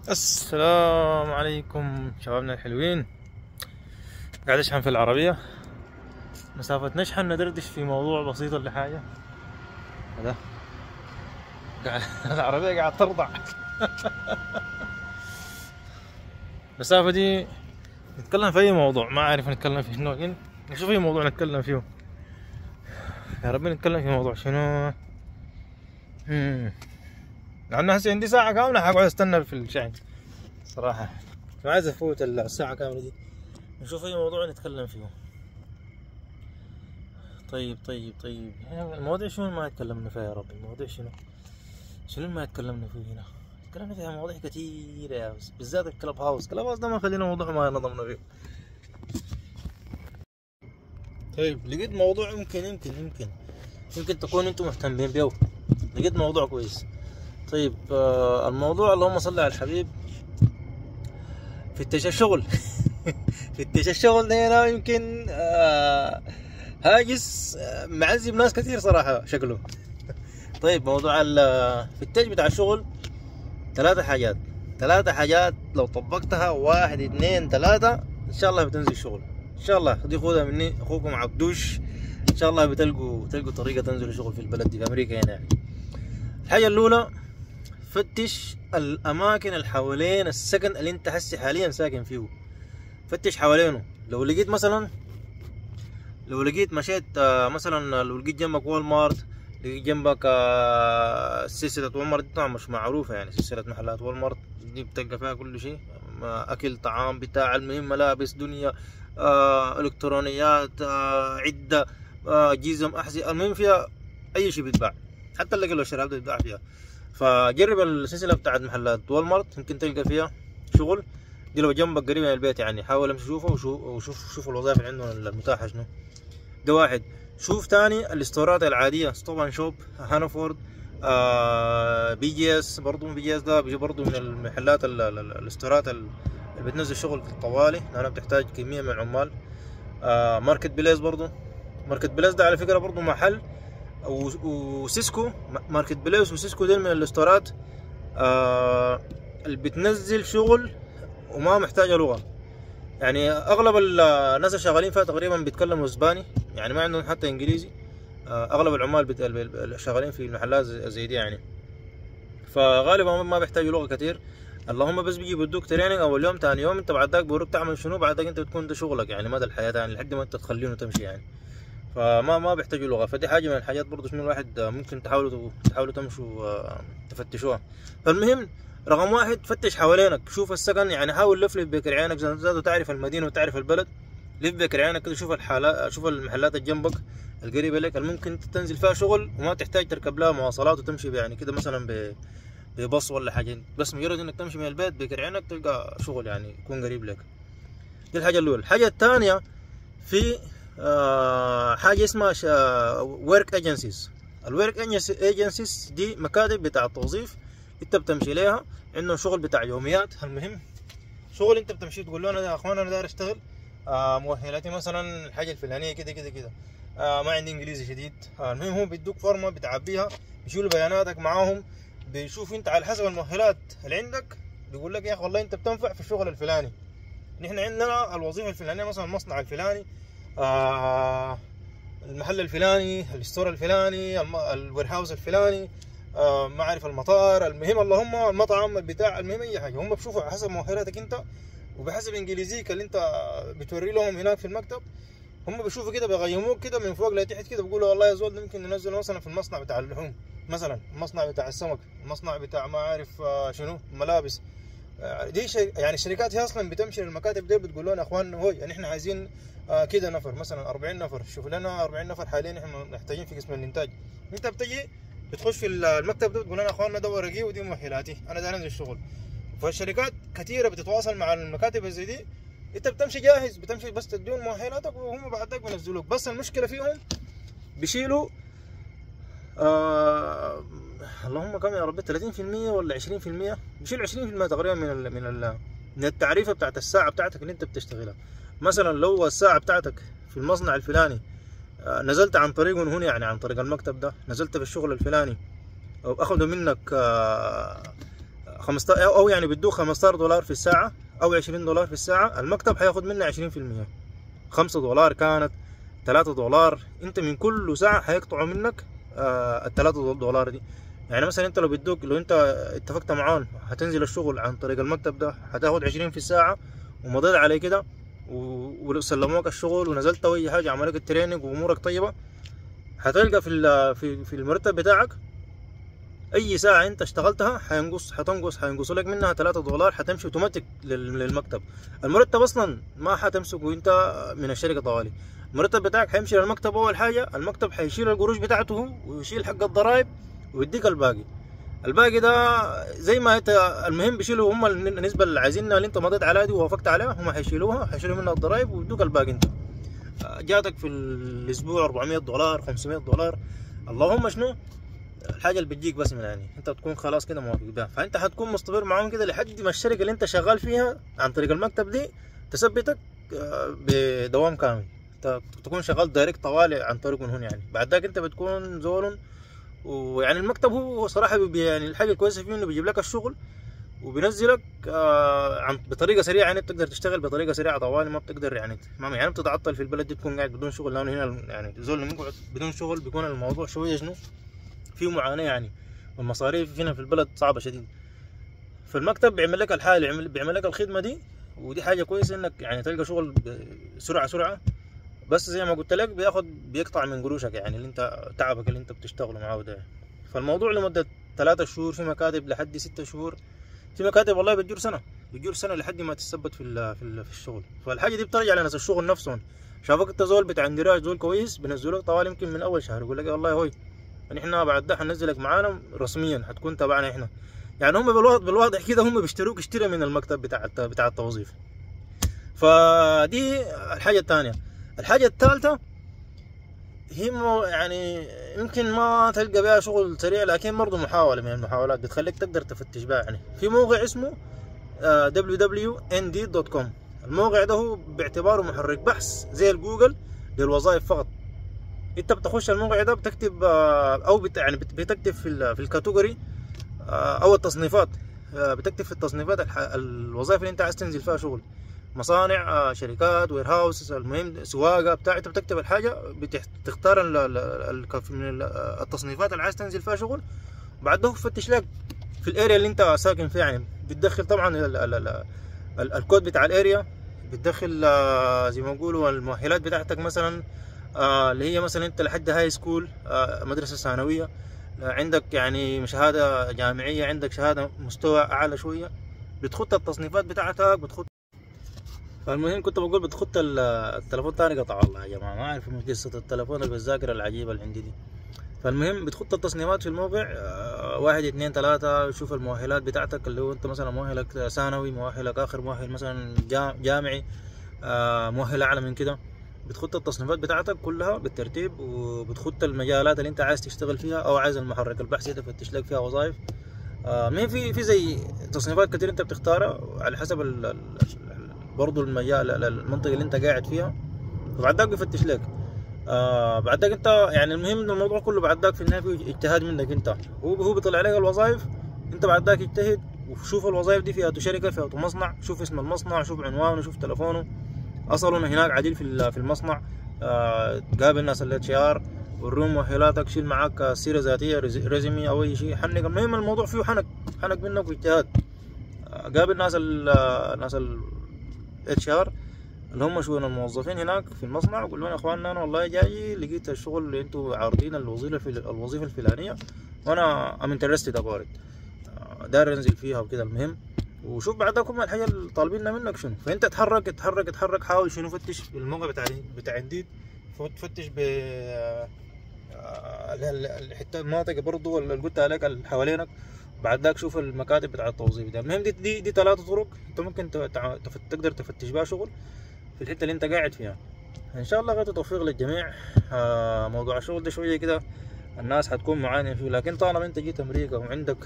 السلام عليكم شبابنا الحلوين. قاعد اشحن في العربية، مسافة نشحن ندردش في موضوع بسيط ولا حاجة. هذا قاعد العربية قاعد ترضع. المسافة دي نتكلم في أي موضوع، ما أعرف نتكلم في شنو، نشوف أي موضوع نتكلم فيه. يا ربي نتكلم في موضوع شنو؟ لأنه هسه عندي ساعة كاملة حقعد استنى في الشحن صراحة، ما عايز أفوت الساعة كاملة دي. نشوف أي موضوع نتكلم فيه. طيب المواضيع شنو ما تكلمنا فيها يا ربي؟ المواضيع شنو ما تكلمنا فيه هنا؟ تكلمنا فيها مواضيع كثيرة يا بس، بالذات الكلب هاوس ده ما خلينا موضوع ما نظمنا فيه. طيب لقيت موضوع يمكن تكون انتم مهتمين بيه. لقيت موضوع كويس. طيب الموضوع اللهم صل على الحبيب، فتش الشغل. فتش الشغل ده هنا يمكن هاجس معذب ناس كثير صراحة شكله. طيب موضوع الفتش بتاع الشغل، ثلاثة حاجات لو طبقتها 1 2 3 ان شاء الله بتنزل الشغل. ان شاء الله دي خدها مني اخوكم عبدوش. ان شاء الله بتلقوا طريقة تنزلوا الشغل في البلد دي في امريكا هنا يعني. الحاجة الاولى، فتش الاماكن اللي حوالين السكن اللي انت هسه حاليا ساكن فيه. فتش حوالينه. لو لقيت مشيت مثلا لو لقيت جنبك وول مارت، لقيت جنبك سلسلة وول مارت طبعا مش معروفة يعني، سلسلة محلات وول مارت دي بتلقى فيها كل شيء، أكل طعام بتاع، المهم ملابس دنيا، إلكترونيات، عدة، جزم، أحذية، المهم فيها أي شيء بيتباع، حتى الأكل والشراب ده بيتباع فيها. فجرب السلسلة بتاعت محلات وول مارت، يمكن تلقى فيها شغل. دي لو جنبك قريب من البيت يعني، حاول امشي شوفه وشوف الوظائف اللي عندهم المتاحة شنو. ده واحد. شوف تاني الاستورات العادية، ستوب اند شوب، هانفورد، بي جي اس. برضو بي جي اس ده بيجي برضو من المحلات الاستورات اللي بتنزل شغل طوالي لأنها بتحتاج كمية من العمال. ماركت بليس برضو. ماركت بليس ده على فكرة برضو محل، وسيسكو. ماركت بليس وسيسكو دول من الاستورات اللي بتنزل شغل وما محتاجة لغة يعني. اغلب الناس اللي شغالين فيها تقريبا بيتكلموا اسباني يعني، ما عندهم حتى انجليزي. اغلب العمال شغالين في المحلات زي دي يعني، فغالبا ما بيحتاجوا لغه كتير. اللهم بس بيجي بدوك تريننج اول يوم، ثاني يوم انت بعد ذاك بيوروك تعمل شنو، بعد ذاك انت بتكون ده شغلك يعني مدى الحياه يعني لحد ما انت تخلينه تمشي يعني. فما بيحتاجوا لغه، فدي حاجه من الحاجات برضه شنو الواحد ممكن تحاولوا تمشوا تفتشوها. فالمهم رقم واحد، فتش حوالينك، شوف السكن يعني، حاول لف بكر عينك زاد تعرف المدينه وتعرف البلد. لف بكر عينك كده، شوف الحالات، شوف المحلات اللي جنبك القريبه لك اللي ممكن تنزل فيها شغل وما تحتاج تركب لها مواصلات وتمشي يعني كده مثلا ببص ولا حاجه، بس مجرد انك تمشي من البيت بكر عينك تلقى شغل يعني يكون قريب لك. دي الحاجه الاولى. الحاجه الثانيه، في حاجه اسمها ورك ايجنسيز. الورك ايجنسيز دي مكاتب بتاع التوظيف، انت بتمشي ليها، عندهم شغل بتاع يوميات. المهم شغل انت بتمشي تقول له انا يا اخوان انا داير اشتغل، مؤهلاتي مثلا الحاجه الفلانيه كده كده كده، ما عندي انجليزي شديد. المهم هم بيدوك فورمه بتعبيها، بيشيلوا بياناتك معاهم، بيشوف انت على حسب المؤهلات اللي عندك، بيقول لك يا اخي والله انت بتنفع في الشغل الفلاني، نحن عندنا الوظيفه الفلانيه مثلا المصنع الفلاني، المحل الفلاني، الستور الفلاني، الوير هاوس الفلاني، ما اعرف المطار، المهم اللهم المطعم البتاع، المهم اي حاجه هم بيشوفوا على حسب مؤهلاتك انت وبحسب انجليزيك اللي انت بتوري لهم هناك في المكتب. هم بيشوفوا كده بيقيموك كده من فوق لتحت كده، بيقولوا والله يا زول ممكن ننزل مثلا في المصنع بتاع اللحوم، مثلا المصنع بتاع السمك، المصنع بتاع ما عارف شنو ملابس. دي يعني الشركات هي اصلا بتمشي للمكاتب دي بتقول لهم يا اخوان هو يعني احنا عايزين كده نفر مثلا 40 نفر، شوف لنا 40 نفر حاليا احنا محتاجين في قسم الانتاج. انت بتجي بتخش في المكتب ده بتقول لنا يا اخوان ادور رقي ودي مؤهلاتي انا داير انزل الشغل. فالشركات كثيره بتتواصل مع المكاتب زي دي، انت بتمشي جاهز، بتمشي بس تديهم مؤهلاتك وهم بعد ذاك بينزلوك. بس المشكله فيهم بيشيلوا اللهم كم يا ربي 30% ولا 20%، بيشيل 20% تقريبا من التعريفه بتاعت الساعه بتاعتك اللي انت بتشتغلها. مثلا لو الساعه بتاعتك في المصنع الفلاني نزلت عن طريقهم هنا يعني عن طريق المكتب ده، نزلت في الشغل الفلاني او اخذوا منك 15 او يعني بيدوك $15 في الساعه او $20 في الساعه، المكتب حياخد منها 20%. $5 كانت $3، انت من كل ساعه حيقطعوا منك $3 دي. يعني مثلا انت لو انت اتفقت معاهم هتنزل الشغل عن طريق المكتب ده هتاخد 20 في الساعه، ومضيت على كده وسلموك الشغل ونزلت اي حاجه عملوا لك التريننج وامورك طيبه، هتلقى في المرتب بتاعك اي ساعه انت اشتغلتها هينقصوا لك منها $3، هتمشي اوتوماتيك للمكتب. المرتب اصلا ما هتمسكه انت من الشركه طوالي، المرتب بتاعك هيمشي للمكتب. اول حاجه المكتب هيشيل القروش بتاعته ويشيل حق الضرائب ويديك الباقي ده زي ما انت. المهم بيشيلوا هم النسبه اللي عايزينها اللي انت مضيت عليها دي ووافقت عليها، هم هيشيلوا منها الضرائب ويدوك الباقي انت. جاتك في الاسبوع $400 $500، اللهم شنو الحاجه اللي بتجيك بس من يعني انت تكون خلاص كده موافق بها. فانت هتكون مستمر معاهم كده لحد ما الشركه اللي انت شغال فيها عن طريق المكتب دي تثبتك بدوام كامل، تكون شغال دايركت طوالي عن طريق من هون. يعني بعد ذاك انت بتكون زول. ويعني المكتب هو صراحه يعني الحاجه الكويسه فيه انه بيجيب لك الشغل وبينزلك بطريقه سريعه. يعني بتقدر تشتغل بطريقه سريعه طوالي، ما بتقدر يعني بتتعطل في البلد دي تكون قاعد بدون شغل، لانه هنا يعني زول لما يقعد بدون شغل بيكون الموضوع شويه شنو فيه معاناه يعني، والمصاريف هنا في البلد صعبه شديد. فالمكتب بيعمل لك الحاله، بيعمل لك الخدمه دي، ودي حاجه كويسه انك يعني تلقى شغل بسرعه. بس زي ما قلت لك بيقطع من قروشك يعني اللي انت تعبك اللي انت بتشتغله معاه ده. فالموضوع لمده 3 شهور، في مكاتب لحد 6 شهور، في مكاتب والله بتجور سنه لحد ما تثبت في الشغل. فالحاجه دي بترجع لناس الشغل نفسهم. شافك انت زول بتاع اندراج زول كويس بينزلوك طوال يمكن من اول شهر، يقول لك والله هوي احنا بعد ده حننزلك معانا رسميا، حتكون تبعنا احنا. يعني هم بالواضح كده هم بيشتروك اشترى من المكتب بتاع التوظيف. فدي الحاجه الثانيه. الحاجه الثالثه هي يعني يمكن ما تلقى بها شغل سريع، لكن برضه محاولة من المحاولات بتخليك تقدر تفتش بها. يعني في موقع اسمه www.indeed.com. الموقع ده هو باعتباره محرك بحث زي الجوجل للوظائف فقط. انت بتخش الموقع ده بتكتب يعني بتكتب في الكاتيجوري او التصنيفات، بتكتب في التصنيفات الوظائف اللي انت عايز تنزل فيها شغل، مصانع، شركات، وير هاوس، المهم سواقه بتاع. انت بتكتب الحاجه بتختار من التصنيفات اللي عايز تنزل فيها شغل، بعد ده بفتش لك في الاريا اللي انت ساكن فيها. يعني بتدخل طبعا الكود بتاع الاريا، بتدخل زي ما بيقولوا المؤهلات بتاعتك، مثلا اللي هي مثلا انت لحد هاي سكول، مدرسه ثانويه، عندك يعني شهاده جامعيه، عندك شهاده مستوى اعلى شويه، بتخط التصنيفات بتاعتك بتخط. فالمهم كنت بقول بتخط التليفون تاني قطع والله يا جماعه، ما اعرف من قصه التليفون بالذاكره العجيبه اللي عندي دي. فالمهم بتخط التصنيفات في الموقع 1 2 3، شوف المؤهلات بتاعتك اللي هو انت مثلا مؤهلك ثانوي، مؤهلك اخر مؤهل مثلا جامعي، مؤهل اعلى من كده. بتخط التصنيفات بتاعتك كلها بالترتيب، وبتخط المجالات اللي انت عايز تشتغل فيها او عايز المحرك البحثي يفتش لك فيها وظائف. مين في زي تصنيفات كتير انت بتختارها على حسب برضو المجال المنطقه اللي انت قاعد فيها، وبعد ذاك بيفتش لك. بعد ذاك انت يعني المهم ان الموضوع كله بعد ذاك في النهايه فيه اجتهاد منك انت. هو بيطلع لك الوظائف، انت بعد ذاك اجتهد وشوف الوظائف دي فيها شركه، فيها مصنع، شوف اسم المصنع، شوف عنوانه، شوف تلفونه، اصلا هناك عديل في المصنع، قابل ناس الاتش ار، وريهم مؤهلاتك، شيل معاك سيره ذاتيه ريزمي او اي شيء، حنك. المهم الموضوع فيه حنك منك واجتهاد. قابل ناس الاتش ار اللي هم شؤون الموظفين هناك في المصنع، وقول لهم يا اخواننا انا والله جاي لقيت الشغل اللي انتم عارضين الوظيفه الفلانيه، وانا ام انترستد اباوت داير انزل فيها وكده. المهم وشوف بعدكم الحاجه اللي طالبينها منك شنو. فانت اتحرك حاول شنو، فتش في الموقع بتاع انديد، فتش ب الحته المناطق برضو اللي قلت عليك اللي حوالينك، بعد ذاك شوف المكاتب بتاع التوظيف ده. المهم دي 3 طرق انت ممكن تقدر تفتش بها شغل في الحته اللي انت قاعد فيها. ان شاء الله غير توفيق للجميع. موضوع الشغل ده شويه كده الناس حتكون معانيه فيه، لكن طالما انت جيت امريكا وعندك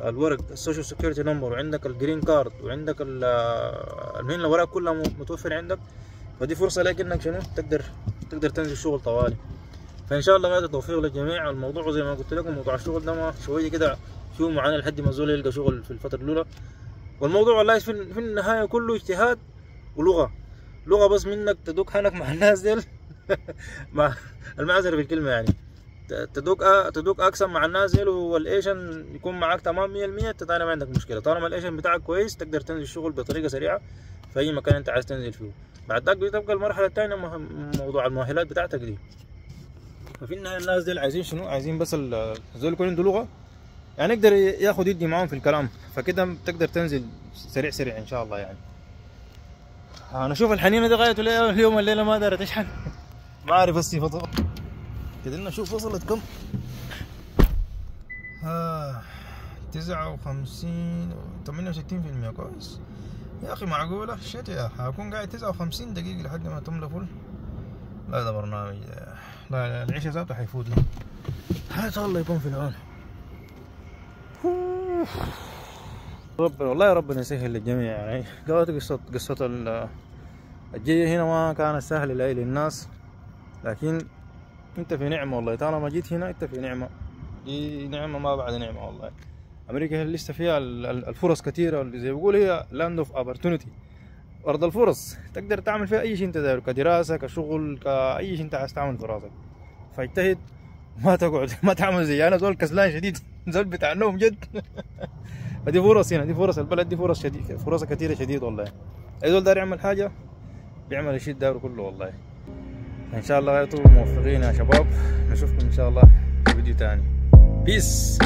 الورق السوشيال سيكيورتي نمبر، وعندك الجرين كارد، وعندك المهم الاوراق كلها متوفر عندك، فدي فرصه لك انك شنو تقدر تنزل شغل طوالي. فان شاء الله غير التوفيق للجميع. الموضوع زي ما قلت لكم موضوع الشغل ده شويه كده فيه معاناة لحد ما الزول يلقى شغل في الفترة الأولى. والموضوع والله في النهاية كله اجتهاد ولغة. لغة بس منك تدوق حالك مع الناس ديل مع المعذرة في الكلمة يعني، تدوق أقسم مع الناس ديل، والإيشن يكون معاك تمام 100%. أنت تاني ما عندك مشكلة طالما الإيشن بتاعك كويس، تقدر تنزل الشغل بطريقة سريعة في أي مكان أنت عايز تنزل فيه. بعد ذاك بتبقى المرحلة الثانية موضوع المؤهلات بتاعتك دي. ففي النهاية الناس ديل عايزين شنو؟ عايزين بس الزول يكون عنده لغة يعني يقدر ياخد يدي معاهم في الكلام، فكده بتقدر تنزل سريع ان شاء الله يعني. انا اشوف الحنينه دي غايته ليه اليوم الليله ما دارت تشحن، ما اعرف الصفه كده. نشوف وصلت كم. 59 68% كويس يا اخي، معقوله شت يا هكون قاعد 59 دقيقه لحد ما تملى فل. لا ده برنامج، لا العيشه ذاته حيفوتنا. هذا الله يكون في العون. ربنا والله ربنا يسهل للجميع يعني. قالت قصة الجية هنا ما كانت سهلة للناس، لكن انت في نعمة والله. طالما جيت هنا انت في نعمة، دي نعمة ما بعد نعمة والله. امريكا لسه فيها الفرص كثيرة، اللي زي بقول هي لاند اوف opportunity، ارض الفرص. تقدر تعمل فيها اي شيء انت دايره، كدراسة كشغل كاي شيء انت عايز تعمل في راسك. فاجتهد ما تقعد، ما تعمل زي انا زول كسلان شديد زول بتاع النوم جد فدي فرص هنا، دي فرص البلد، دي فرص شديد، فرص كثيره شديد والله. اي زول داير يعمل حاجه بيعمل الشيء دايره كله والله. ان شاء الله انتم موفقين يا شباب، نشوفكم ان شاء الله في فيديو ثاني. بيس.